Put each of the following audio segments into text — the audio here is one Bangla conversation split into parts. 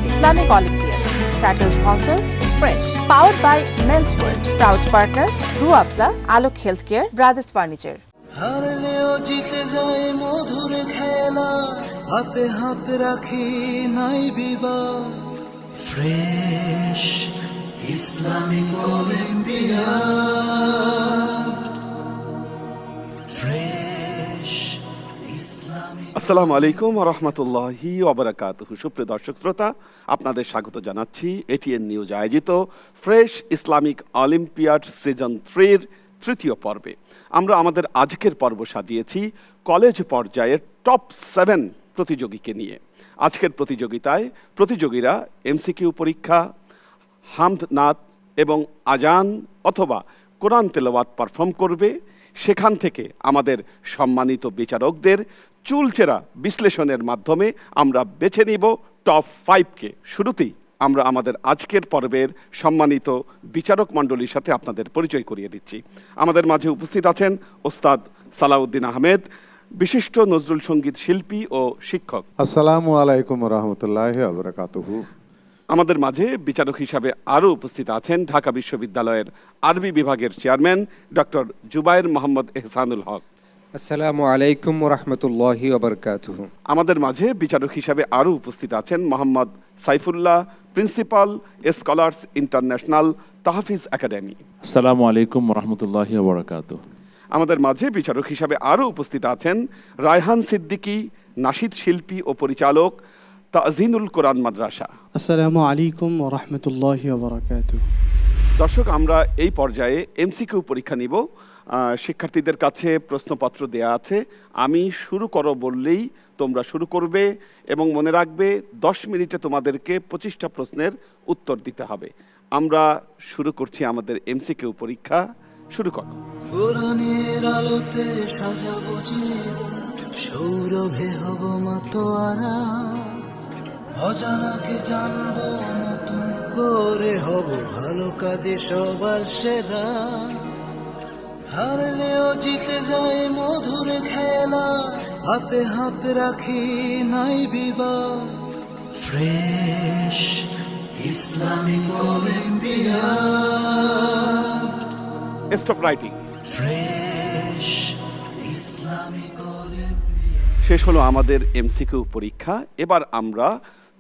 Islamic Olympiad. Title sponsor Fresh. Powered by Men's World. Proud partner Ruabza, Alok Healthcare, Brothers Furniture. হারলেও জিতে যায় মধুর খেলা, হাতে হাত রাখি নাই বিবাদ। Fresh Islamic olympiad, fresh Islamic. আসসালামু আলাইকুম ওয়া রাহমাতুল্লাহি ওয়া বারাকাতুহু। সুপ্রিয় দর্শক শ্রোতা, আপনাদের স্বাগত জানাচ্ছি এটিএন নিউজ আয়োজিত ফ্রেশ ইসলামিক অলিম্পিয়াড সিজন 3-র তৃতীয় পর্বে। আমরা আমাদের আজকের পর্ব সাজিয়েছি কলেজ পর্যায়ের টপ 7 প্রতিযোগীকে নিয়ে। আজকের প্রতিযোগিতায় প্রতিযোগীরা এমসিকিউ পরীক্ষা, হামদ নাত এবং আজান অথবা কোরআন তেলাওয়াত পারফর্ম করবে। সেখান থেকে আমাদের সম্মানিত বিচারকদের চুলচেরা বিশ্লেষণের মাধ্যমে আমরা বেছে নিব টপ 5কে। শুরুতেই আমরা আমাদের আজকের পর্বের সম্মানিত বিচারক মণ্ডলীর সাথে আপনাদের পরিচয় করিয়ে দিচ্ছি। আমাদের মাঝে উপস্থিত আছেন ওস্তাদ সালাউদ্দিন আহমেদ, বিশিষ্ট নজরুল সঙ্গীত শিল্পী ও শিক্ষক। আসসালামু আলাইকুম রহমতুল্লাহি ওয়া বারাকাতুহু। আমাদের মাঝে বিচারক হিসাবে আরও উপস্থিত আছেন ঢাকা বিশ্ববিদ্যালয়ের আরবি বিভাগের চেয়ারম্যান ডক্টর জুবায়ের মোহাম্মদ এহসানুল হক। আসসালামু আলাইকুম রহমতুল্লাহি ওয়া বারাকাতুহু। আমাদের মাঝে বিচারক হিসাবে আরও উপস্থিত আছেন Mohammad Saifullah, principal scholars international Tahfiz academy. আসসালামু আলাইকুম রহমতুল্লাহি ওয়া বারাকাতুহু। আমাদের মাঝে বিচারক হিসাবে আরও উপস্থিত আছেন রায়হান সিদ্দিকী, নাশিদ শিল্পী ও পরিচালক, তাজিনুল কোরআন মাদ্রাসা। আসসালামু আলাইকুম ওয়া রাহমাতুল্লাহি ওয়া বারাকাতুহু। দর্শক, আমরা এই পর্যায়ে এমসিকিউ পরীক্ষা নিব। শিক্ষার্থীদের কাছে প্রশ্নপত্র দেয়া আছে। আমি শুরু করো বললেই তোমরা শুরু করবে এবং মনে রাখবে 10 মিনিটে তোমাদেরকে 25টা প্রশ্নের উত্তর দিতে হবে। আমরা শুরু করছি আমাদের এমসিকিউ পরীক্ষা। শুরু করো। কোরআনের আলোতে সাজাবো জীবন, সৌরভে হব মাতোয়ারা, অজানাকে জানবো নতুন করে, হব ভালো কাজে সবার সেরা। হারলেও জিতে যায় মধুর খেলা, হাতে হাত রাখি নাই বিবাদ। Fresh Islamic olympiad, stop writing. Fresh Islamic olympiad. শেষ হলো আমাদের এমসিকিউ পরীক্ষা। এবার আমরা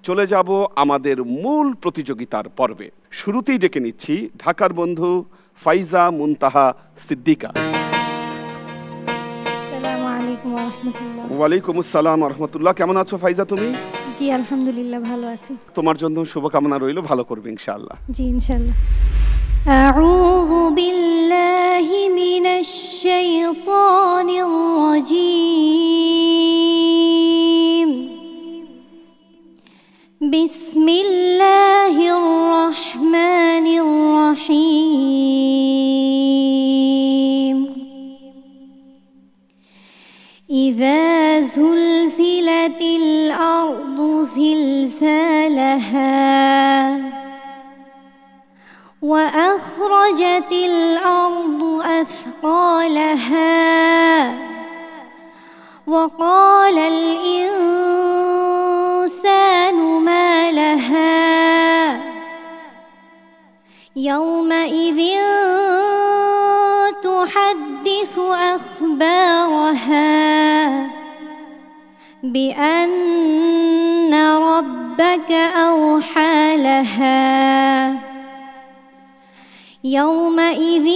চলে যাব আমাদের মূল প্রতিযোগিতার পর্বে। শুরুতেই ডেকে নিচ্ছি ঢাকার বন্ধু ফাইজা মুনতাহা সিদ্দিকা। আসসালামু আলাইকুম ওয়া রাহমাতুল্লাহ। ওয়ালাইকুম আসসালাম ওয়া রাহমাতুল্লাহ। কেমন আছো ফাইজা তুমি? জি আলহামদুলিল্লাহ ভালো আছি। তোমার জন্য শুভকামনা রইল, ভালো করবে ইনশাআল্লাহ। জি ইনশাআল্লাহ। আউযু বিল্লাহি মিনাশ শাইতানির রাজীম। বিসমিল্লাহির রহমানির রহিম। إذا زلزلت الأرض زلزالها وأخرجت الأرض أثقالها وقال الإنسان ما لها يومئذ تحدث أخبارها بأن ربك أوحى لها يومئذ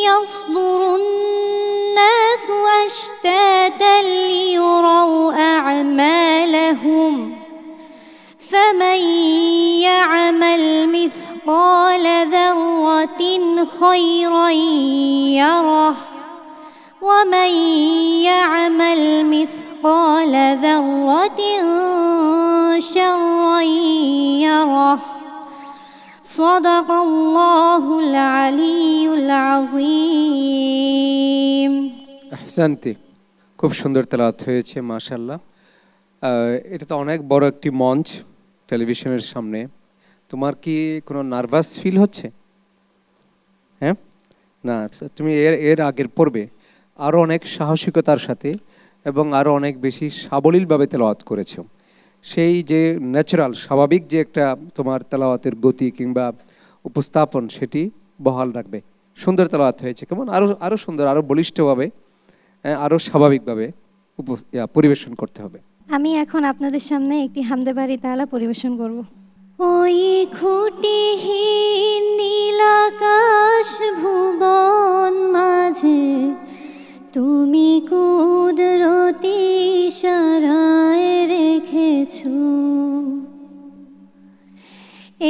يصدر الناس أشتاتا ليروا أعمالهم فمن يعمل مثقال ذرة خيرا يره ومن يعمل مثقال ذرة شرا يره صدق الله العلي العظيم। আহসানতি, খুব সুন্দর তেলাওয়াত হয়েছে মাশাআল্লাহ। এটা তো অনেক বড় একটি মঞ্চ টেলিভিশনের সামনে। তোমার কি কোনো নার্ভাস ফিল হচ্ছে? হ্যাঁ না, তুমি এর আগের পর্বে আরও অনেক সাহসিকতার সাথে এবং আরও অনেক বেশি সাবলীলভাবে তেলাওয়াত করেছো। সেই যে ন্যাচারাল স্বাভাবিক যে একটা তোমার তেলাওয়াতের গতি কিংবা উপস্থাপন সেটি বহাল রাখবে। সুন্দর তেলাওয়াত হয়েছে, কেমন আরও সুন্দর, আরও বলিষ্ঠভাবে, আরও স্বাভাবিকভাবে পরিবেশন করতে হবে। আমি এখন আপনাদের সামনে একটি হামদে বাড়ি তাআলা পরিবেশন করব। ওই খুঁটিহীন নীল আকাশ ভুবন মাঝে তুমি কুদরতি ইশারায় রেখেছো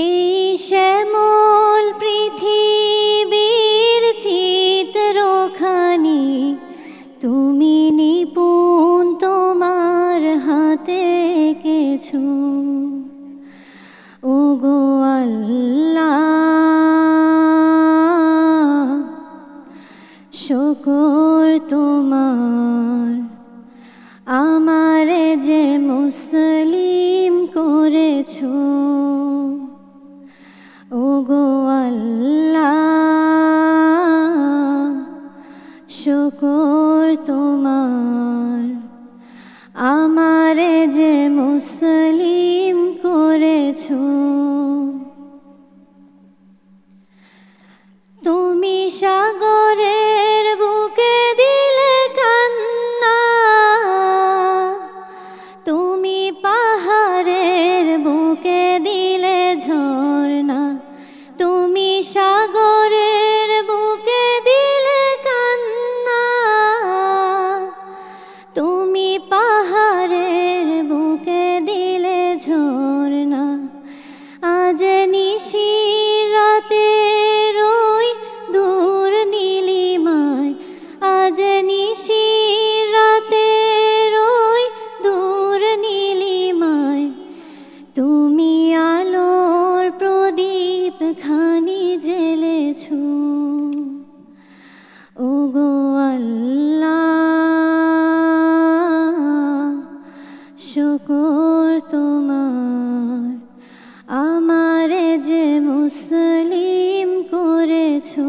এই শ্যামল পৃথিবীর চিত্রখানি, তুমি নিপুণ তোমার হাতে এঁকেছো। ওগো আল্লাহ, শুকর তোমার, আমারে যে মুসলিম করেছো। ওগো আল্লাহ, শুকর তোমার, আমারে যে মুসলিম করেছো। তুমি সাগরের বুকে দিলে কান্না, তুমি পাহাড়ের বুকে দিলে ঝর্ণা, তুমি সাগরের বুকে দিলে কান্না, তুমি পাহাড়ের বুকে দিলে ঝর্ণা। আজ নিশির রাতের ওই দূর নীলিমায়, আজ নিশির রাতের ওই দূর নীলিমায়, তুমি আলোর প্রদীপ খানি জ্বেলেছো। ওগো আল্লাহ, শুকর তোমার, আমারে যে মুসলিম করেছো।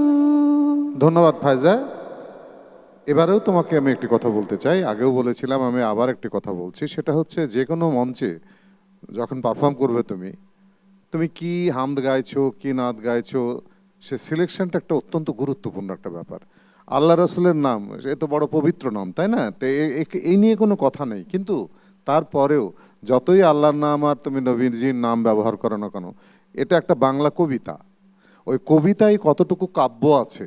ধন্যবাদ ফায়জা। এবারেও তোমাকে আমি একটি কথা বলতে চাই, আগেও বলেছিলাম, আমি আবার একটি কথা বলছি। সেটা হচ্ছে যে কোনো মঞ্চে যখন পারফর্ম করবে তুমি কি হামদ গাইছো কি নাত গাইছো, সে সিলেকশনটা একটা অত্যন্ত গুরুত্বপূর্ণ একটা ব্যাপার। আল্লাহ রসুলের নাম, এত বড় পবিত্র নাম, তাই না? তো এই নিয়ে কোনো কথা নেই, কিন্তু তারপরেও যতই আল্লাহর নাম আর তুমি নবীজির নাম ব্যবহার করো না কেন, এটা একটা বাংলা কবিতা। ওই কবিতায় কতটুকু কাব্য আছে,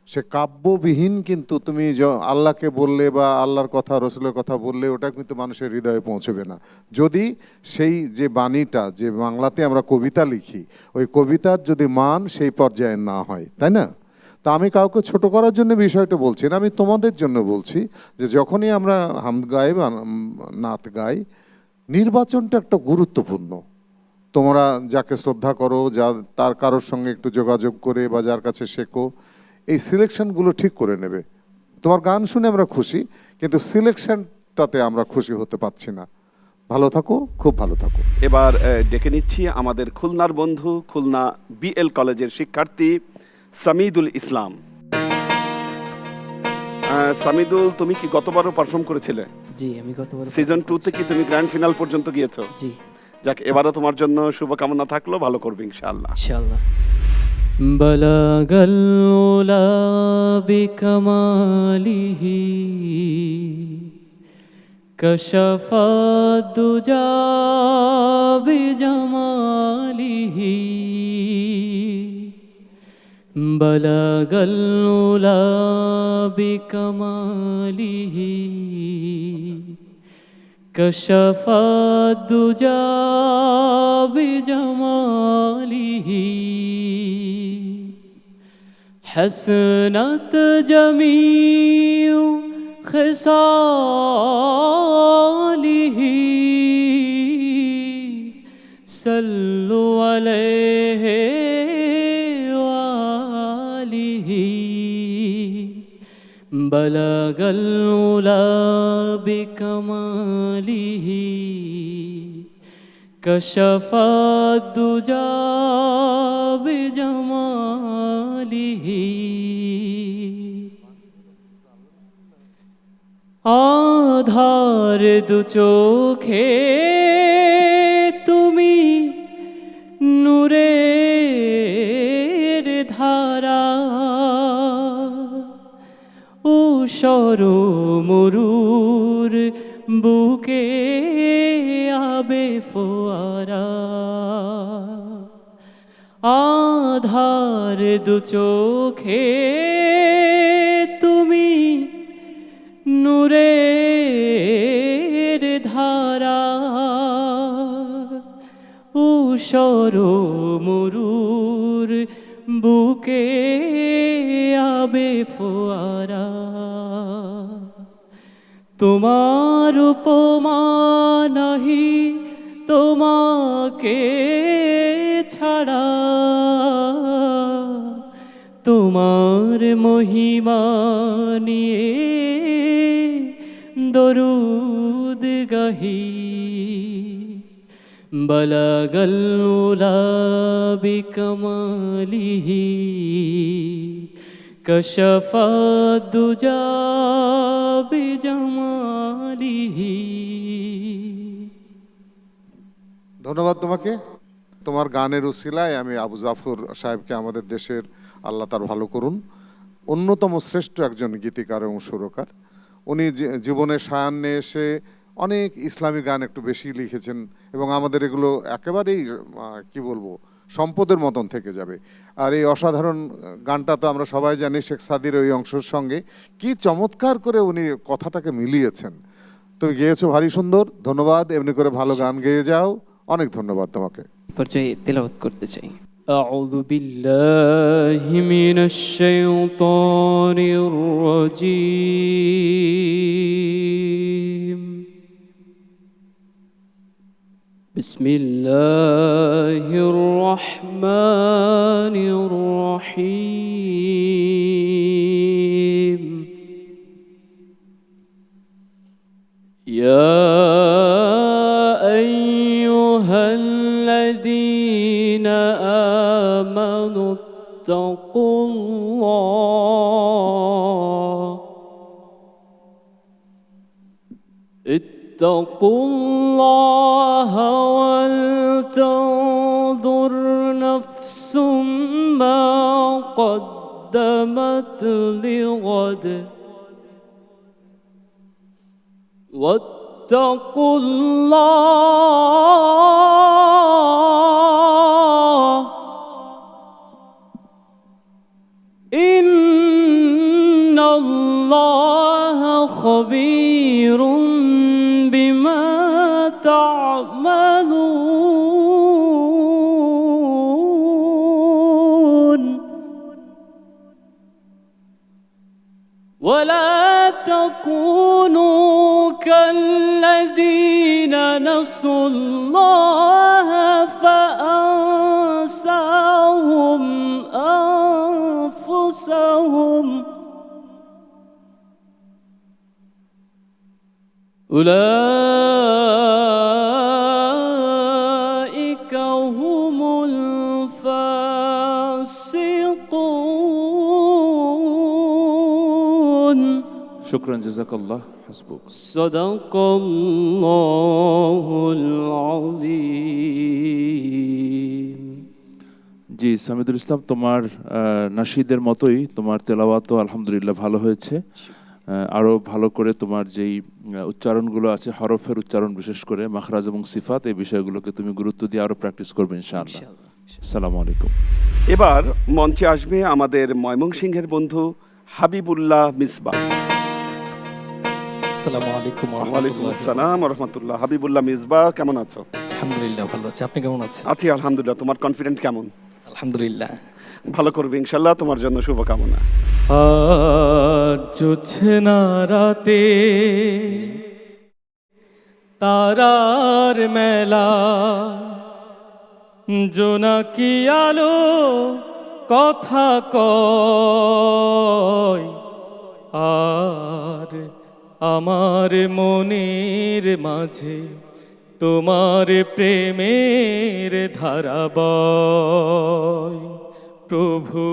সে কাব্যবিহীন কিন্তু তুমি আল্লাহকে বললে বা আল্লাহর কথা রসুলের কথা বললে ওটা কিন্তু মানুষের হৃদয়ে পৌঁছবে না, যদি সেই যে বাণীটা, যে বাংলাতে আমরা কবিতা লিখি, ওই কবিতার যদি মান সেই পর্যায়ে না হয়, তাই না? তা আমি কাউকে ছোট করার জন্য বিষয়টা বলছি না, আমি তোমাদের জন্য বলছি যে যখনই আমরা হামদ গাই বা নাত গাই, নির্বাচনটা একটা গুরুত্বপূর্ণ। তোমরা যাকে শ্রদ্ধা করো, তার কারোর সঙ্গে একটু যোগাযোগ করে বা যার কাছে শেখো, এই সিলেকশনগুলো ঠিক করে নেবে। তোমার গান শুনে আমরা খুশি, কিন্তু সিলেকশনটাতে আমরা খুশি হতে পারছি না। ভালো থাকো, খুব ভালো থাকো। এবার ডেকে নিচ্ছি আমাদের খুলনার বন্ধু, খুলনা বিএল কলেজের শিক্ষার্থী সামিদুল ইসলাম। সামিদুল, তুমি কি গতবারও পারফর্ম করেছিলে? জি, আমি গতবার সিজন 2 তে কি তুমি গ্র্যান্ড ফিনাল পর্যন্ত গিয়েছো? জি। যাক, এবারও তোমার জন্য শুভকামনা থাকলো, ভালো করবে ইনশাআল্লাহ। ইনশাআল্লাহ। বালাগাল উলা বিকামালিহি কাশাফা দুজা বিজামালিহি বালাগাল উলা বিকামালিহি কাশাফা দুজা বিজামালিহি حسنت جميع خصاله صلوا عليه وآله بلغ العلا بكماله كشف الدجى بجماله আধার দু চোখে ঊষর মরুর বুকে আবে ফোয়ারা আধার দু চোখে তুমি নূরের ধারা ঊষর মরুর বুকে আবে ফোয়ারা তোমার উপমা নাহি তোমাকে ছাড়া তোমার মহিমা নিয়ে দরুদ গাহি বলাগল উলা বিকমালিহি কশফা দুজা বিজমালিহি। ধন্যবাদ তোমাকে। তোমার গানের উসিলায় আমি আবু জাফর সাহেবকে আমাদের দেশের আল্লাহ তার ভালো করুন অন্যতম শ্রেষ্ঠ একজন গীতিকার এবং সুরকার। উনি জীবনের সায়ান্নে এসে অনেক ইসলামী গান একটু বেশি লিখেছেন এবং আমাদের এগুলো একেবারেই কি বলবো সম্পদের মতন থেকে যাবে। আর এই অসাধারণ গানটা তো আমরা সবাই জানি শেখ সাদির ওই অংশের সঙ্গে কি চমৎকার করে উনি কথাটাকে মিলিয়েছেন। তুমি গেয়েছো ভারী সুন্দর, ধন্যবাদ। এমনি করে ভালো গান গেয়ে যাও, অনেক ধন্যবাদ তোমাকে। পর্যায়ে তেলাওয়াত করতে চাই। أعوذ بالله من الشيطان الرجيم بسم الله الرحمن الرحيم يا أيها الذين آمنوا اتقوا الله ولتنظر نفس ما قدمت لغد واتقوا الله إن الله خبير بما تعملون ولا تكونوا كالذين نسوا الله فأنساهم أنفسهم أولئك هم الفاسقون শুকরান জাযাকাল্লাহ হাসবুক। صدق الله العظيم। জি সামিদুল ইসলাম, তোমার নাশিদের মতোই তোমার তেলাওয়াতও আলহামদুলিল্লাহ ভালো হয়েছে। আরও ভালো করে তোমার যেই উচ্চারণগুলো আছে হরফের উচ্চারণ, বিশেষ করে মাখরাজ এবং সিফাত, এই বিষয়গুলোকে তুমি গুরুত্ব দিয়ে আরও প্র্যাকটিস করবে ইনশাআল্লাহ। আসসালামু আলাইকুম। এবার মঞ্চে আসবে আমাদের ময়মনসিংহের বন্ধু হাবিবুল্লাহ মিসবাহ। আসসালামু আলাইকুম। ওয়ালাইকুম আসসালাম ওয়া রাহমাতুল্লাহ। হাবিবুল্লাহ মিসবাহ, কেমন আছো? আলহামদুলিল্লাহ ভালো আছি, আপনি কেমন আছেন? আছি আলহামদুলিল্লাহ। তোমার কনফিডেন্ট কেমন? আলহামদুলিল্লাহ ভালো করবে ইনশাআল্লাহ, তোমার জন্য শুভকামনা। আজ জোছনা রাতে তারার মেলা, জোনাকি আলো কথা কয়, আর আমার মনের মাঝে তোমার প্রেমের ধারা বয়। প্রভু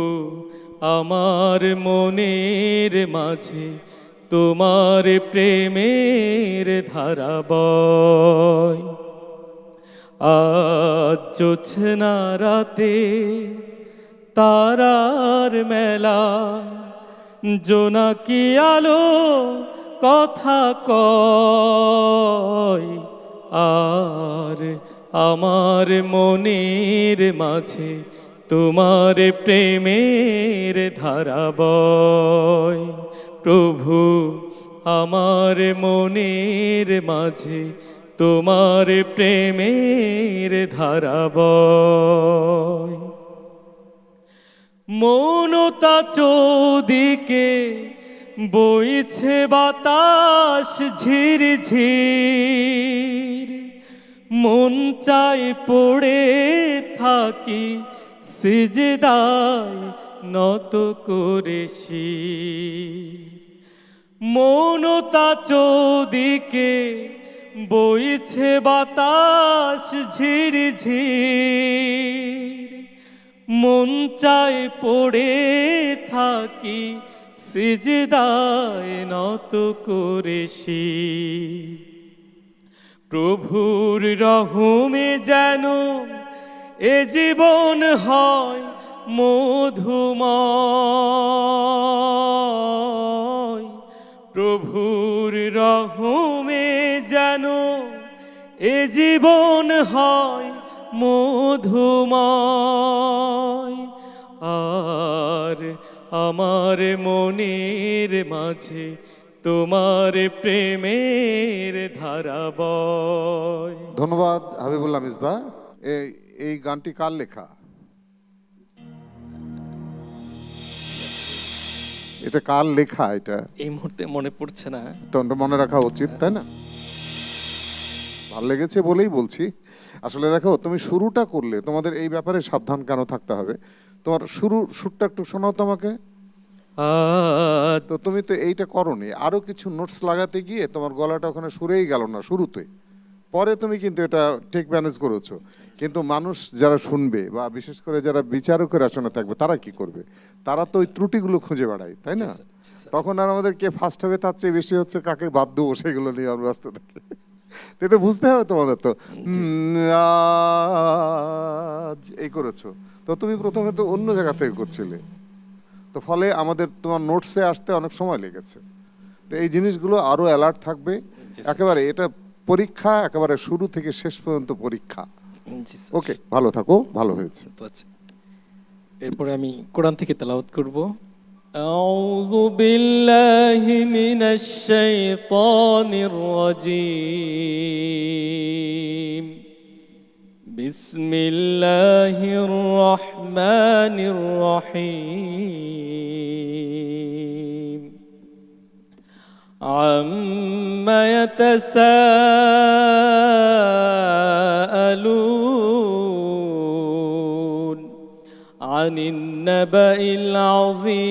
আমার মনের মাঝে তোমার প্রেমের ধারা বয়। আজ জোছনা রাতে তারার মেলা, জোনাকি আলো কথা কয়, আর আমার মনের মাঝে তোমার প্রেমের ধারা বয়। প্রভু আমার মনের মাঝে তোমার প্রেমের ধারা বয়। মৌনতা চৌদিকে বইছে বাতাস ঝিরঝির, মন চায় পড়ে থাকি সিজদায় নত করে শির। মৌনতা চৌদিকে বইছে বাতাস ঝিরঝির, মন চায় পড়ে থাকি সিজদায় নত করে শির। প্রভুর রহমে যেন এ জীবন হয় মধুময়। প্রভুর রহমে যেন এ জীবন হয় মধুময়। আর আমার মনের মাঝে তোমার প্রেমের ধারা বয়। ধন্যবাদ হাবিবুল্লাহ মিসবাহ। এই গানটি কার লেখা? এটা কার লেখা? এটা এই মুহূর্তে মনে পড়ছে না। তোমরা মনে রাখা উচিত, তাই না? ভাল লেগেছে বলেই বলছি। আসলে দেখো, তুমি শুরুটা করলে, তোমাদের এই ব্যাপারে সাবধান কেন থাকতে হবে। তোমার সুরটা একটু শোনাও তো আমাকে। তো তুমি তো এইটা করোনি, আরো কিছু নোটস লাগাতে গিয়ে তোমার গলাটা ওখানে সুরেই গেল না শুরুতে। পরে তুমি কিন্তু এটা ঠিক ম্যানেজ করেছো, কিন্তু মানুষ যারা শুনবে বা বিশেষ করে যারা বিচারকের আসনে থাকবে তারা কি করবে? তারা তো ওই ত্রুটিগুলো খুঁজে বেড়ায়, তাই না? তখন আর আমাদের কে ফার্স্ট হবে তার চেয়ে বেশি হচ্ছে কাকে বাদ দেবো সেগুলো নিয়ে আমরা ব্যস্ত থাকি। তো এটা বুঝতে হবে তোমাদের। তো আজ এই করেছো, তো তুমি প্রথমে তো অন্য জায়গা থেকে করছিলে, তো ফলে আমাদের তোমার নোটসে আসতে অনেক সময় লেগেছে। তো এই জিনিসগুলো আরো অ্যালার্ট থাকবে একেবারে। এটা পরীক্ষা, একেবারে শুরু থেকে শেষ পর্যন্ত পরীক্ষা। ওকে, ভালো থাকো, ভালো হয়েছে। এরপরে আমি কোরআন থেকে তেলাওয়াত করব। আউযু বিল্লাহি মিনাশ শাইতানির রাজীম। বিসমিল্লাহির রহমানির রহিম। আম্মা ইয়াতাসাআলুন আনিন নাবাইল আযীম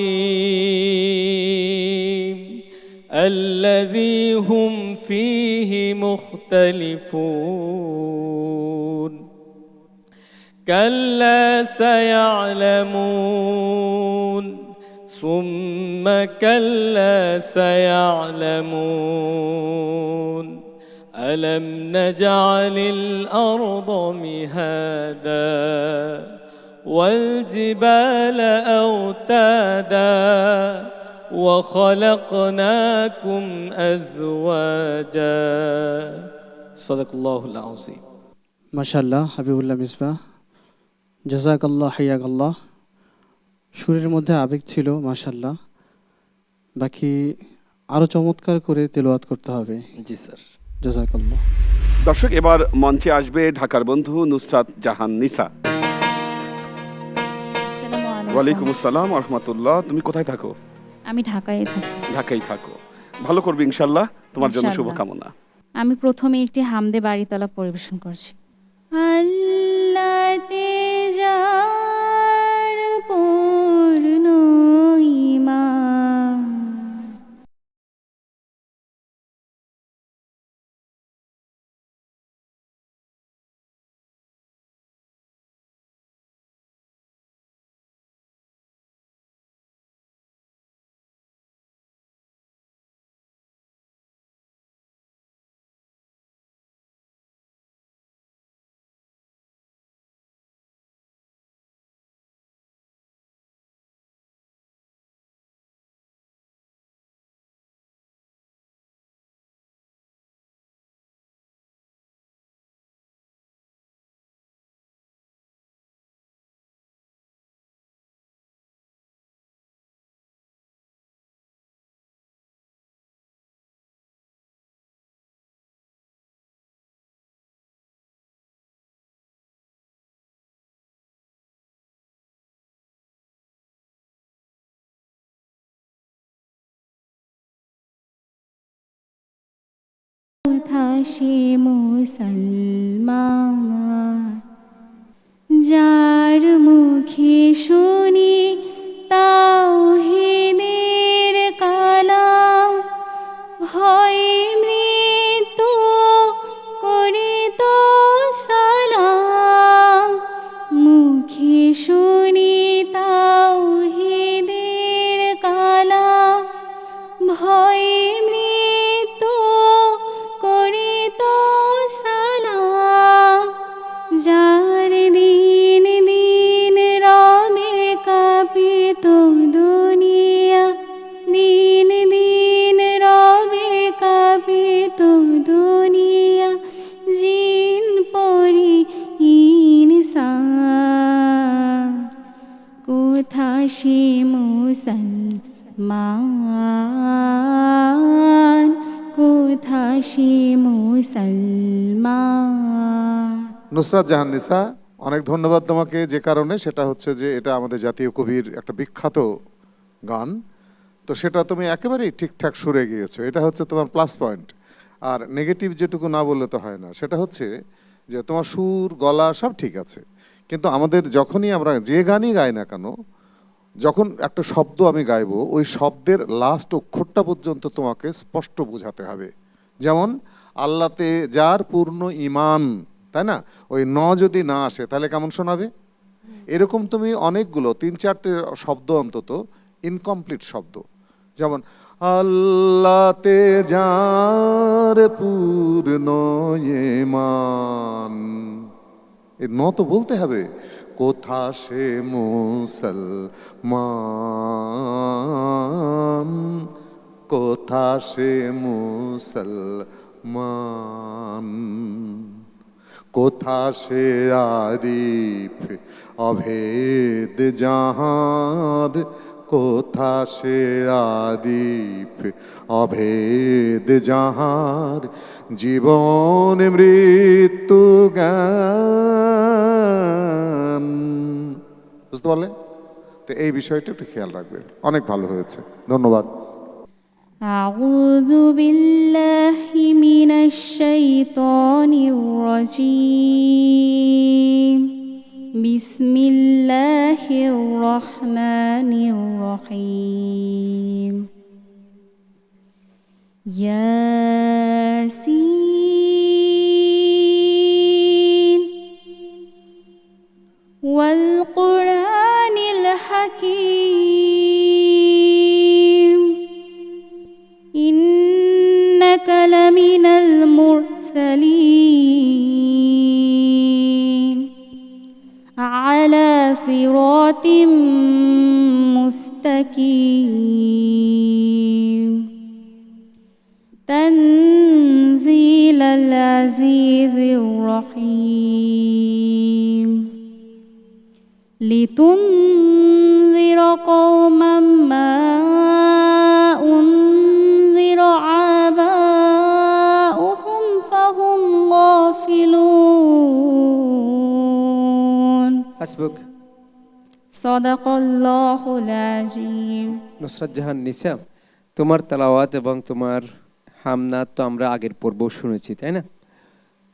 الذي هم فيه مختلفون كلا سيعلمون ثم كلا سيعلمون ألم نجعل الأرض مهادا والجبال أوتادا وخلقناكم أزواجا صدق الله العظيم। মাশাআল্লাহ হাবিবুল্লাহ মিসবাহ, জাযাকাল্লাহ হাইয়াকাল্লাহ। সুরের মধ্যে আবেগ ছিল মাশাআল্লাহ। বাকি আরো চমৎকার করে তেলাওয়াত করতে হবে। জি স্যার, জাযাকাল্লাহ। দর্শক, এবার মঞ্চে আসবে ঢাকার বন্ধু নুসরাত জাহান নিসা। ওয়ালাইকুম আসসালাম ওয়া রাহমাতুল্লাহ। তুমি কোথায় থাকো? আমি ঢাকায় থাকি। ঢাকায় থাকো, ভালো করবে ইনশাআল্লাহ। তোমার জন্য ইনশাআল্লাহ। শুভকামনা। আমি প্রথমে একটি হামদে বাড়িতলা পরিবেশন করছি। আল্লাহতে যার পূর্ণ ঈমান, কোথা সে মুসলমান যার মুখে শুনি তাওহীদের কালাম হয় মৃত্যু করে তো সালাম মুখে শুনি তাওহীদের কালাম ভয় মৃত্যু করে তো সালাম যার দিন দিন রবে কাঁপিত দুনিয়া দিন দিন রবে কাঁপিত দুনিয়া জিন পরি ইনসান কোথা সে মুসলমান কোথা সে মুসলমান। নুসরাত জাহান নিসা, অনেক ধন্যবাদ তোমাকে, যে কারণে সেটা হচ্ছে যে এটা আমাদের জাতীয় কবির একটা বিখ্যাত গান, তো সেটা তুমি একেবারেই ঠিকঠাক সুরে গিয়েছো, এটা হচ্ছে তোমার প্লাস পয়েন্ট। আর নেগেটিভ যেটুকু না বললে তো হয় না, সেটা হচ্ছে যে তোমার সুর গলা সব ঠিক আছে, কিন্তু আমাদের যখনই আমরা যে গানই গাই না কেন, যখন একটা শব্দ আমি গাইবো ওই শব্দের লাস্ট অক্ষরটা পর্যন্ত তোমাকে স্পষ্ট বোঝাতে হবে। যেমন আল্লাহতে যার পূর্ণ ঈমান, তাই না, ওই ন যদি না আসে তাহলে কেমন শোনাবে? এরকম তুমি অনেকগুলো 3-4টে শব্দ অন্তত ইনকমপ্লিট শব্দ, যেমন আল্লাহতে যার পূর্ণ ঈমান, এর ন তো বলতে হবে। কোথা সে মুসলমান কোথা সে মুসলমান কোথা সে আরিফ অভেদ জাহার কোথা সে আরিফ অভেদ জাহার জীবন মৃত্যু জ্ঞান। বুঝতে পারলে? তো এই বিষয়টা একটু খেয়াল রাখবে, অনেক ভালো হয়েছে, ধন্যবাদ। আউযু বিল্লাহি মিনাশ শাইতানির রাজীম বিসমিল্লাহির রহমানির রহিম ইয়াসিন ওয়াল কুরআনিল হাকীম ইন্নাকা লামিনাল মুরসালিন আলা সিরাতিম মুস্তাকিম তানজিলাল আজিজির রহিম লিতুনযিরা কওমান মা উনযিরা আবাউহুম ফাহুম গাফিলুন। হাসবুক। সাদাকাল্লাহুল আযীম। নুসরাত জাহান নিসা, তোমার তেলাওয়াত এবং তোমার হামনাত তো আমরা আগের পর্ব শুনেছি, তাই না?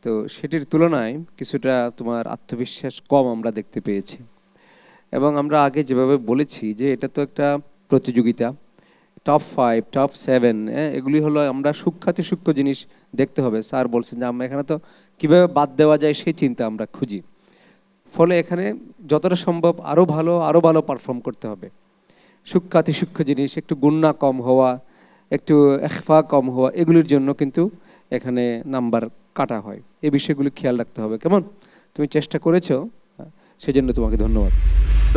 তো সেটির তুলনায় কিছুটা তোমার আত্মবিশ্বাস কম আমরা দেখতে পেয়েছি, এবং আমরা আগে যেভাবে বলেছি যে এটা তো একটা প্রতিযোগিতা, টপ 5 টপ 7 এগুলি হলো আমরা সূক্ষ্মাতি সূক্ষ্ম জিনিস দেখতে হবে। স্যার বলছেন যে আমরা এখানে তো কীভাবে বাদ দেওয়া যায় সেই চিন্তা আমরা খুঁজি, ফলে এখানে যতটা সম্ভব আরও ভালো পারফর্ম করতে হবে। সূক্ষ্মাতি সূক্ষ্ম জিনিস, একটু গুন্না কম হওয়া, একটু এখফা কম হওয়া, এগুলির জন্য কিন্তু এখানে নাম্বার কাটা হয়। এই বিষয়গুলি খেয়াল রাখতে হবে, কেমন? তুমি চেষ্টা করেছো, সেজন্য তোমাকে ধন্যবাদ।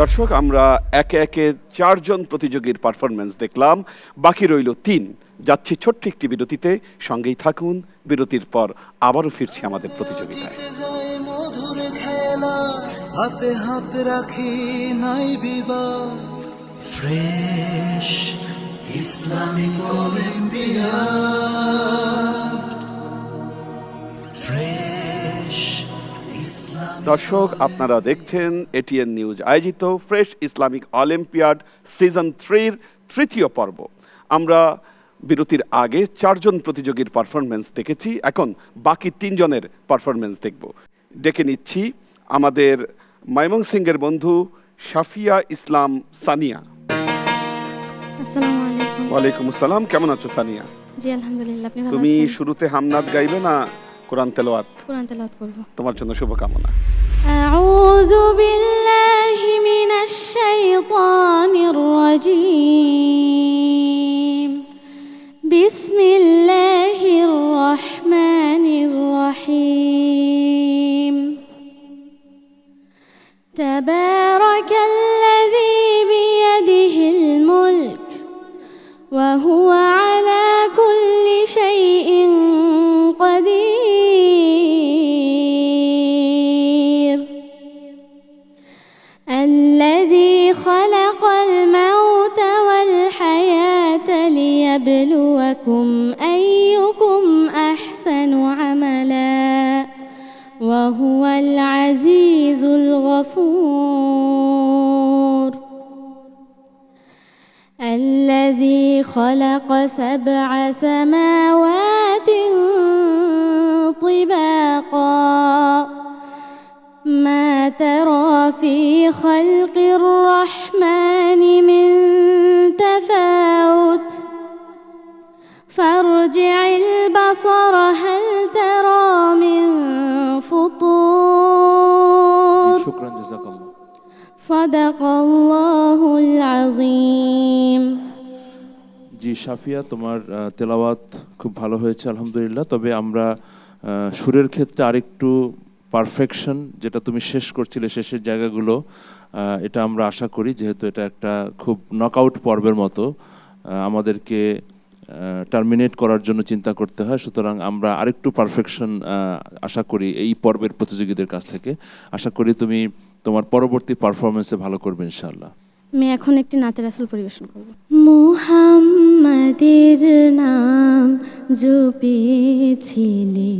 দর্শক, আমরা একে একে 4 জন প্রতিযোগীর পারফরমেন্স দেখলাম, বাকি রইল 3। যাচ্ছি ছোট্ট একটি বিরতিতে, সঙ্গেই থাকুন। বিরতির পর আবারও ফিরছি আমাদের প্রতিযোগিতায়। মধুর খেলা হাতে হাত রাখি নাই বিবাদ ফ্রেশ ইসলামিক অলিম্পিয়াড ফ্রেশ। দর্শক, আপনারা দেখছেন এটিএন নিউজ আয়োজিত ফ্রেশ ইসলামিক অলিম্পিয়াড সিজন 3-র তৃতীয় পর্ব। আমরা বিরতির আগে 4 জন প্রতিযোগীর পারফরমেন্স দেখেছি, এখন বাকি 3 জনের পারফরমেন্স দেখব। ডেকে নিচ্ছি আমাদের ময়মনসিংহের বন্ধু শাফিয়া ইসলাম সানিয়া। আসসালামু আলাইকুম। ওয়ালাইকুম আসসালাম, কেমন আছো সানিয়া? জি আলহামদুলিল্লাহ, আপনি ভালো তুমি আছেন? শুরুতে হামনাদ গাইবে না কোরআন তেলাওয়াত? কোরআন তেলাওয়াত করব। তোমার জন্য শুভকামনা। আউযু বিল্লাহি মিনাশ শাইতানির রাজীম। বিসমিল্লাহির রহমানির রহিম। তাবারাকাল্লাযী বিয়াদিহিল মুলক ওয়া হুয়া আলা কুল্লি শাইইন قدير الذي خلق الموت والحياة ليبلوكم أيكم أحسن عملا وهو العزيز الغفور الذي خلق 7 سماوات طباقا ما ترى في خلق الرحمن من تفاوت فارجع البصر هل ترى من فطور শুকরান, জাযাকাল্লাহ। صدق الله العظيم। জি শাফিয়া, তোমার তেলাওয়াত খুব ভালো হয়েছে আলহামদুলিল্লাহ। তবে আমরা সুরের ক্ষেত্রে আরেকটু পারফেকশন, যেটা তুমি শেষ করছিলে শেষের জায়গাগুলো, এটা আমরা আশা করি, যেহেতু এটা একটা খুব নকআউট পর্বের মতো, আমাদেরকে টার্মিনেট করার জন্য চিন্তা করতে হয়। সুতরাং আমরা আরেকটু পারফেকশন আশা করি এই পর্বের প্রতিযোগীদের কাছ থেকে। আশা করি তুমি তোমার পরবর্তী পারফরমেন্সে ভালো করবে ইনশাআল্লাহ। আমি এখন একটি নাতে রাসূল পরিবেশন করব। মুহাম্মাদের নাম জপেছিলে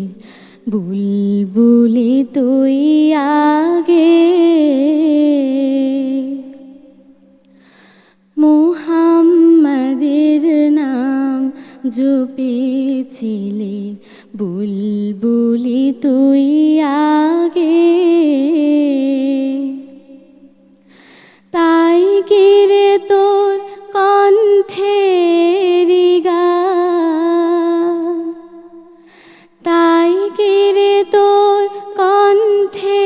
বুলবুলি তুই আগে, মুহাম্মাদের নাম জপেছিলে বুলবুলি তুই আগে, তাই কি রে তোর কণ্ঠের গান, তাই কি রে তোর কণ্ঠে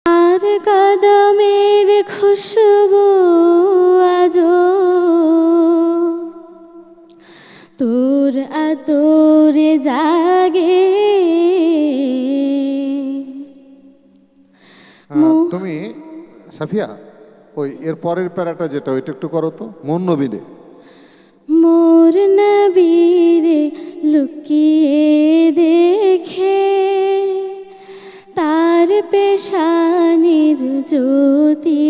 আর কদমের খুশবু আজো তোর আতরে জাগে। তুমি সাফিয়া ওই এর পরের প্যারাটা যেটা ওইটা একটু করো তো, মন নবীনে। মোর নবীরে লুকিয়ে দেখে তার পেশানির জ্যোতি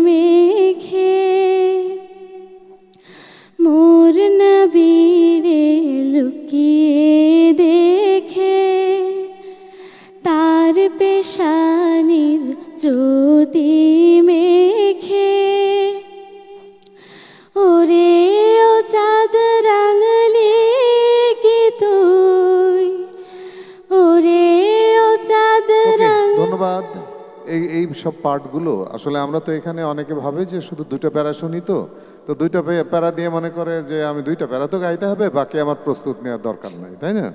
মেখে, মোর নবীরে লুকিয়ে দেখে তার পেশানির জ্যোতি মেখে, ওরে ও চাঁদ রাঙলি কি তুই, ওরে ও চাঁদ ওকে, রাঙ। ধন্যবাদ। এই সব পার্টগুলো আসলে আমরা তো এখানে অনেকে ভাবে যে শুধু দুটো প্যারা শুনি, তো দুইটা প্যারা দিয়ে মনে করে যে আমি দুইটা প্যারা তো গাইতে হবে, বাকি আমার প্রস্তুত নেওয়ার দরকার নাই, তাই না?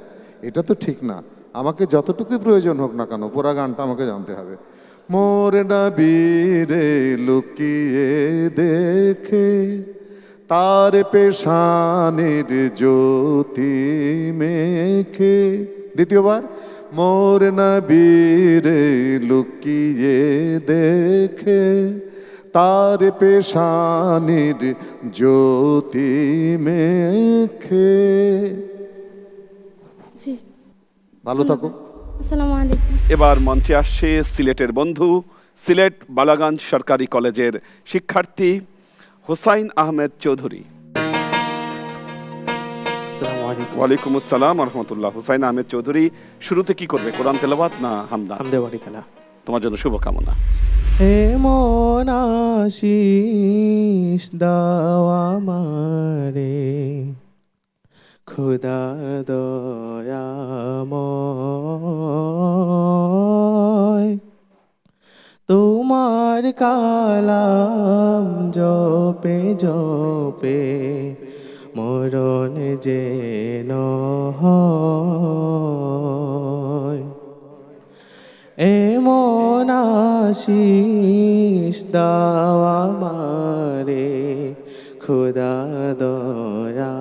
এটা তো ঠিক না। আমাকে যতটুকুই প্রয়োজন হোক না কেন পুরা গানটা আমাকে জানতে হবে। মোর নবীরে লুকিয়ে দেখে তার পেশানের জ্যোতি মেখে। দ্বিতীয়বার, মোর নবীরে লুকিয়ে দেখে তার পেশানের জ্যোতি মেখে। জি, ভালো থাকো। আসসালামু আলাইকুম। এবার মঞ্চে আসছে সিলেটের বন্ধু, সিলেট বালাগঞ্জ সরকারি কলেজের শিক্ষার্থী হুসাইন আহমেদ চৌধুরী। আসসালামু আলাইকুম। ওয়ালাইকুম আসসালাম রহমতুল্লাহ। হুসাইন আহমেদ চৌধুরী, শুরুতে কি করবে, কোরআন তেলাওয়াত না হামদা? হামদে বাড়ি তালা। তোমার জন্য শুভকামনা। এমন আশিস দাওয়া মারে খুদা দয়াময়, তোমার কালাম জপে জপে মরণ যেন হয়। এমন আশিস দাওয়া মারে খুদা দয়াময়,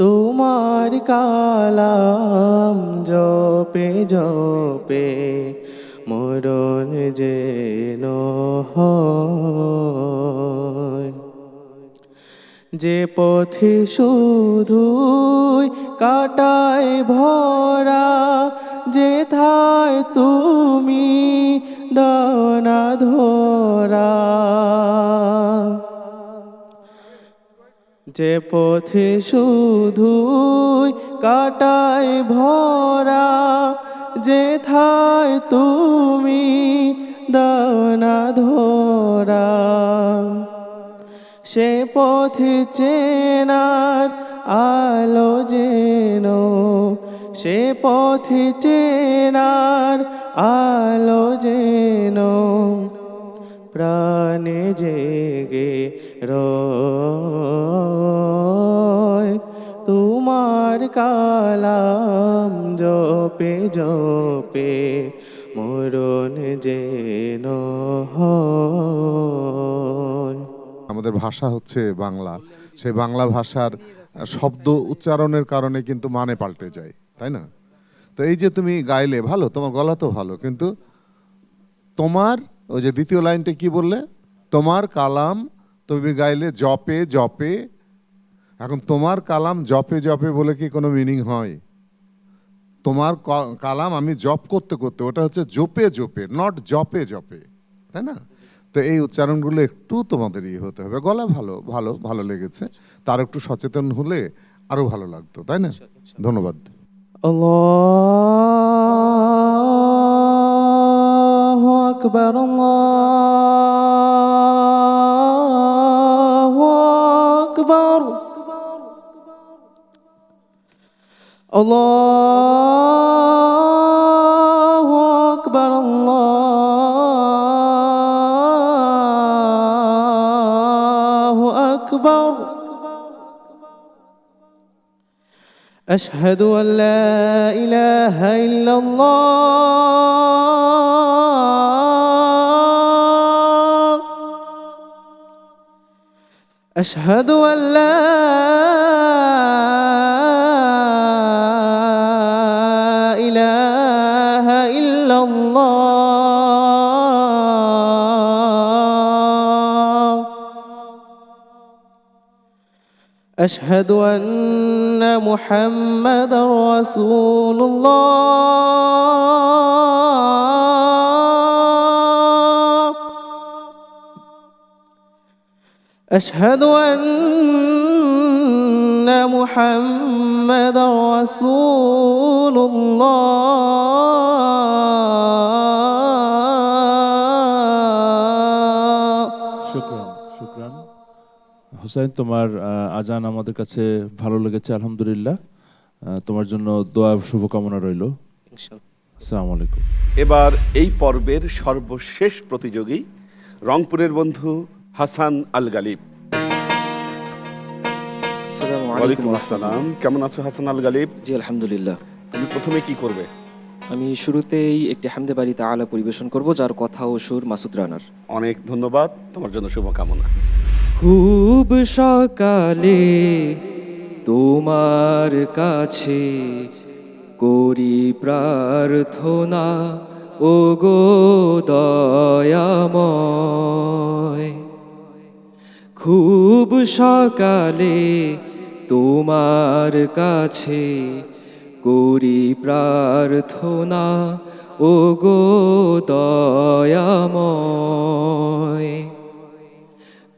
তোমার কালাম জপে জপে মরণ যেন হয়। যে পথে শুধুই কাটায় ভরা, যেথায় তুমি দানা ধরা। যে পথে শুধুই কাটায় ভরা, যেথায় তুমি দানা ধরা। সে পথে চেনার আলো যেন, সে পথে চেনার আলো যেন প্রাণে জেগে রয়। তোমার কালাম জপে জপে মরণ যেন হয়। আমাদের ভাষা হচ্ছে বাংলা, সেই বাংলা ভাষার শব্দ উচ্চারণের কারণে কিন্তু মানে পাল্টে যায়, তাই না? তো এই যে তুমি গাইলে, ভালো, তোমার গলা তো ভালো, কিন্তু তোমার ওই যে দ্বিতীয় লাইনটা কি বললে, তোমার কালাম তুমি গাইলে জপে জপে। এখন তোমার কালাম জপে জপে বলে কি কোনো মিনিং হয়? তোমার কালাম আমি জপ করতে করতে, ওটা হচ্ছে জপে জপে, নট জপে জপে, তাই না? তো এই উচ্চারণগুলো একটু তোমাদের হতে হবে। গলা ভালো, ভালো ভালো লেগেছে, তার একটু সচেতন হলে আরো ভালো লাগতো, তাই না? ধন্যবাদ। আল্লাহু আকবার, আল্লাহু আকবার, আল্লাহু আকবার, আল্লাহু আকবার। أشهد أن لا إله إلا الله، أشهد أن لا إله إلا الله، أشهد أن محمدا رسول الله، أشهد أن محمدا رسول الله। শুকরান, শুকরান। হুসাইন, তোমার আজান আমাদের কাছে ভালো লেগেছে, আলহামদুলিল্লাহ। তোমার জন্য দোয়া শুভকামনা রইল। আসসালামু আলাইকুম। এবার এই পর্বের সর্বশেষ প্রতিযোগী রংপুরের বন্ধু হাসান আল গালিব। ওয়ালাইকুম আসসালাম। কেমন আছো হাসান আল গালিব? জি আলহামদুলিল্লাহ। তুমি প্রথমে কি করবে? আমি শুরুতেই একটি হামদে বাড়ি তাআলা পরিবেশন করব, যার কথা ও সুর মাসুদ রানার। অনেক ধন্যবাদ, তোমার জন্য শুভকামনা। খুব সকালে তোমার কাছে করি প্রার্থনা, ও গো দয়াময়। খুব সকালে তোমার কাছে করি প্রার্থনা, ও গো দয়াময়।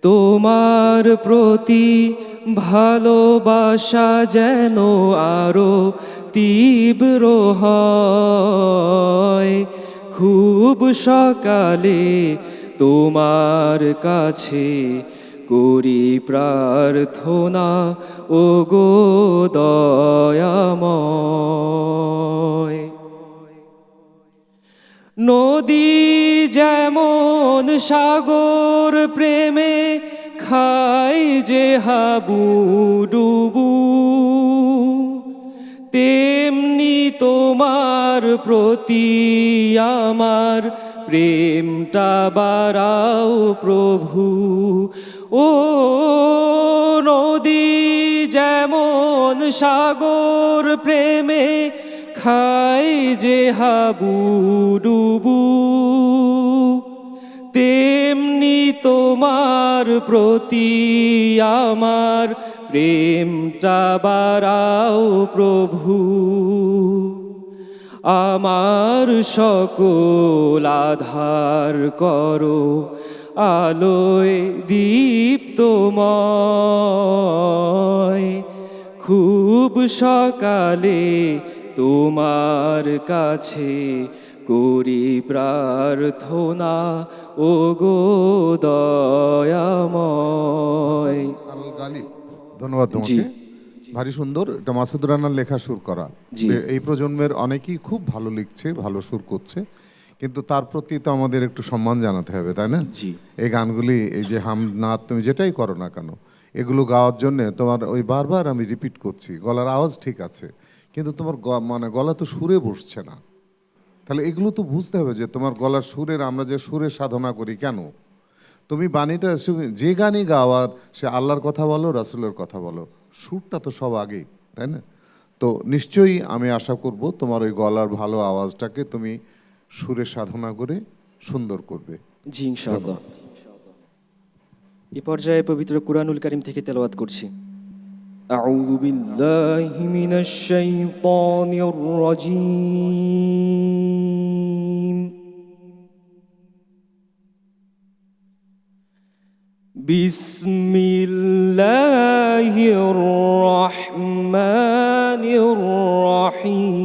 তোমার প্রতি ভালোবাসা যেন আরো তীব্র হয়। খুব সকালে তোমার কাছে করি প্রার্থনা, ও গো দয়াময়। নদী যেমন সাগর প্রেমে খাই যে হাবুডুবু, তেমনি তোমার প্রতি আমার প্রেমটা বাড়াও প্রভু। ও নদী যেমন সাগর প্রেমে খাই যে হাবুডুবু, তেমনি তোমার প্রতি আমার প্রেমটা বাড়াও প্রভু। আমার সকল আধার করো আলোয় দীপ্তময়। খুব সকালে তোমার কাছে করি প্রার্থনা, ও গো দয়াময়। আল গালিব, ধন্যবাদ তোমাকে। ভারী সুন্দর, এটা মাসুদ রানার লেখা সুর করা। এই প্রজন্মের অনেকেই খুব ভালো লিখছে, ভালো সুর করছে, কিন্তু তার প্রতি তো আমাদের একটু সম্মান জানাতে হবে, তাই না? জি। এই গানগুলি, এই যে হামনাথ তুমি যেটাই করো না কেন, এগুলো গাওয়ার জন্য তোমার ওই বারবার আমি রিপিট করছি, গলার আওয়াজ ঠিক আছে, কিন্তু তোমার মানে গলা তো সুরে বসছে না। তাহলে এগুলো তো বুঝতে হবে যে তোমার গলার সুরের, আমরা যে সুরে সাধনা করি কেন, তুমি বাণীটা যে গানই গাওয়ার, সে আল্লাহর কথা বলো, রাসূলের কথা বলো, সুরটা তো সব আগেই, তাই না? তো নিশ্চয়ই আমি আশা করব তোমার ওই গলার ভালো আওয়াজটাকে তুমি সুরে সাধনা করে সুন্দর করবে। জি ইনশাআল্লাহ। এই পর্যায়ে পবিত্র কুরআনুল কারীম থেকে তেলাওয়াত করছি। আউযু বিল্লাহি মিনাশ শাইতানির রাজীম। বিসমিল্লাহির রহমানির রহিম।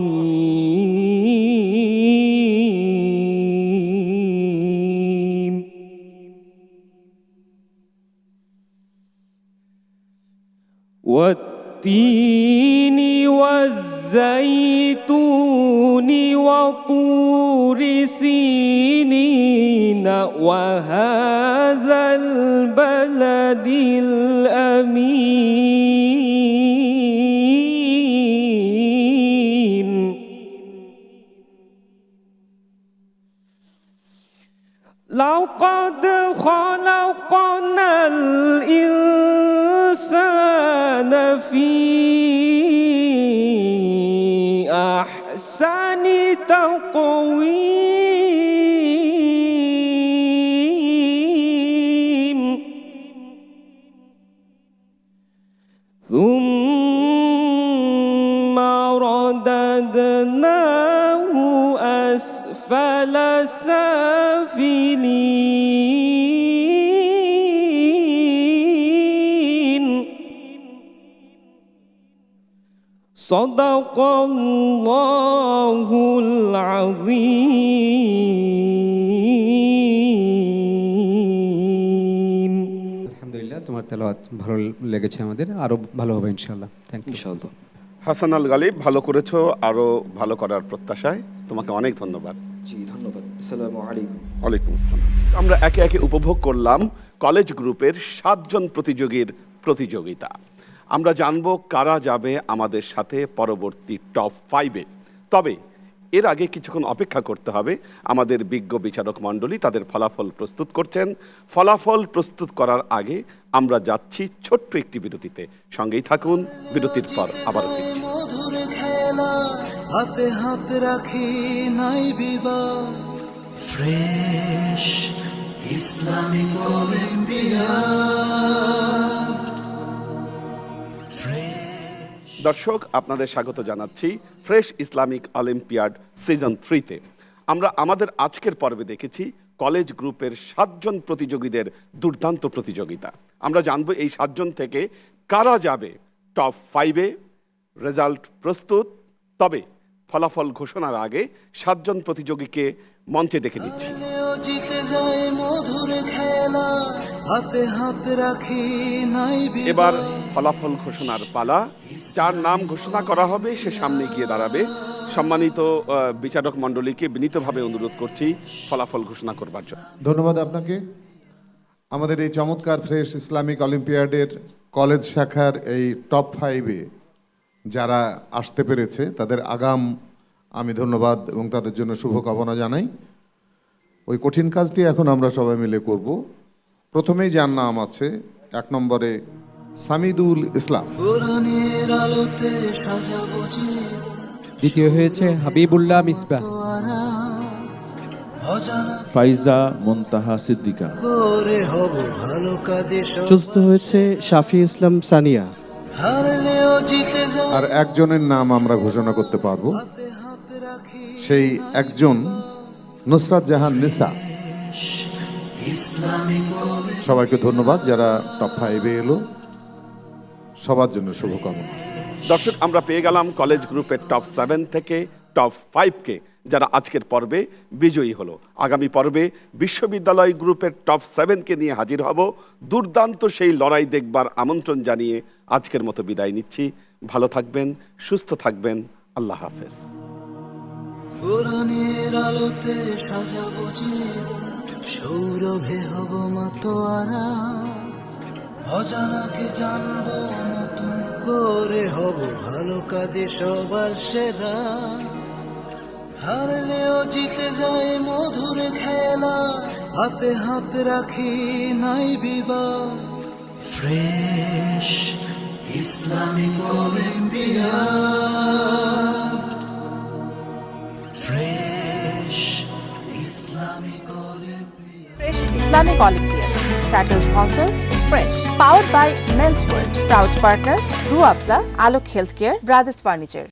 والتين والزيتون وطور سينين وهذا البلد الأمين. لقد خلقنا الإنسان في أحسن تقويم ثم رددناه أسفل سافلين. صدق الله العظيم. আলহামদুলিল্লাহ, তোমার তেলাওয়াত ভালো লেগেছে আমাদের, আরো ভালো হবে ইনশাআল্লাহ। Thank you. ইনশাআল্লাহ। হাসান আল গালিব, ভালো করেছো, আরো ভালো করার প্রত্যাশায় তোমাকে অনেক ধন্যবাদ। জি ধন্যবাদ। আসসালামু আলাইকুম। ওয়ালাইকুম আসসালাম। আমরা একে একে উপভোগ করলাম কলেজ গ্রুপের 7 জন প্রতিযোগীর প্রতিযোগিতা। আমরা জানবো কারা যাবে আমাদের সাথে পরবর্তী টপ 5-এ। তবে এর আগে কিছুক্ষণ অপেক্ষা করতে হবে। আমাদের বিজ্ঞ বিচারক মণ্ডলী তাদের ফলাফল প্রস্তুত করছেন। ফলাফল প্রস্তুত করার আগে আমরা যাচ্ছি ছোট্ট একটি বিরতিতে। সঙ্গেই থাকুন, বিরতির পর আবার ফিরছি। মধুর খেলা হাতে হাত রাখি নাই বিবাদ ফ্রেশ ইসলামিক অলিম্পিয়াড। দর্শক, আপনাদের স্বাগত জানাচ্ছি ফ্রেশ ইসলামিক অলিম্পিয়াড সিজন 3-তে। আমরা আমাদের আজকের পর্বে দেখেছি কলেজ গ্রুপের 7 জন প্রতিযোগীদের দুর্দান্ত প্রতিযোগিতা। আমরা জানবো এই 7 জন থেকে কারা যাবে টপ 5-এ। রেজাল্ট প্রস্তুত, তবে ফলাফল ঘোষণার আগে 7 জন প্রতিযোগীকে মঞ্চে ডেকে নিচ্ছি। জিতে যায় মধুর খেলা হাতে হাত রাখি নাই বিবাদ। এবার ফলাফল ঘোষণার পালা। যার নাম ঘোষণা করা হবে সে সামনে গিয়ে দাঁড়াবে। সম্মানিত বিচারক মণ্ডলীকে বিনীতভাবে অনুরোধ করছি ফলাফল ঘোষণা করবার জন্য। ধন্যবাদ আপনাকে। আমাদের এই চমৎকার ফ্রেশ ইসলামিক অলিম্পিয়াডের কলেজ শাখার এই টপ 5-এ যারা আসতে পেরেছে তাদের আগাম আমি ধন্যবাদ এবং তাদের জন্য শুভকামনা জানাই। ওই কঠিন কাজটি এখন আমরা সবাই মিলে করব। প্রথমেই যার নাম আছে 1 নম্বরে সামিদুল ইসলাম। কোরআনের আলোতে সাজাবো জীবন। দ্বিতীয় হয়েছে হাবিবুল্লাহ মিসবাহ। অজানা ফাইজা মুনতাহা সিদ্দিকা। করে হব ভালো কাজে চতুর্থ হয়েছে শাফি ইসলাম সানিয়া। হারলেও জিতে যায় আর একজনের নাম আমরা ঘোষণা করতে পারবো, সেই একজন নুসরাত জাহান নিসা। ইসলামিক সবাইকে ধন্যবাদ যারা টপ 5-এ এলো, সবার জন্য শুভকামনা। দর্শক, আমরা পেয়ে গেলাম কলেজ গ্রুপের টপ 7 থেকে টপ 5-কে, যারা আজকের পর্বে বিজয়ী হলো। আগামী পর্বে বিশ্ববিদ্যালয় গ্রুপের টপ 7-কে নিয়ে হাজির হব। দুর্দান্ত সেই লড়াই দেখবার আমন্ত্রণ জানিয়ে আজকের মতো বিদায় নিচ্ছি। ভালো থাকবেন, সুস্থ থাকবেন। আল্লাহ হাফেজ। কোরআনের আলোতে সাজাবো জীবন, সৌরভে হব মাতোয়ারা। অজানাকে জানবো নতুন করে, হব ভালো কাজে সবার সেরা। হারলেও জিতে যায় মধুর খেলা হাতে হাত রাখি নাই বিবাদ fresh Islamic olympiad. Fresh Islamic olympiad. Fresh Islamic Olympiad. Title sponsor Fresh. Powered by Men's World. Proud partner Ruabza, Alok Healthcare, Brothers Furniture.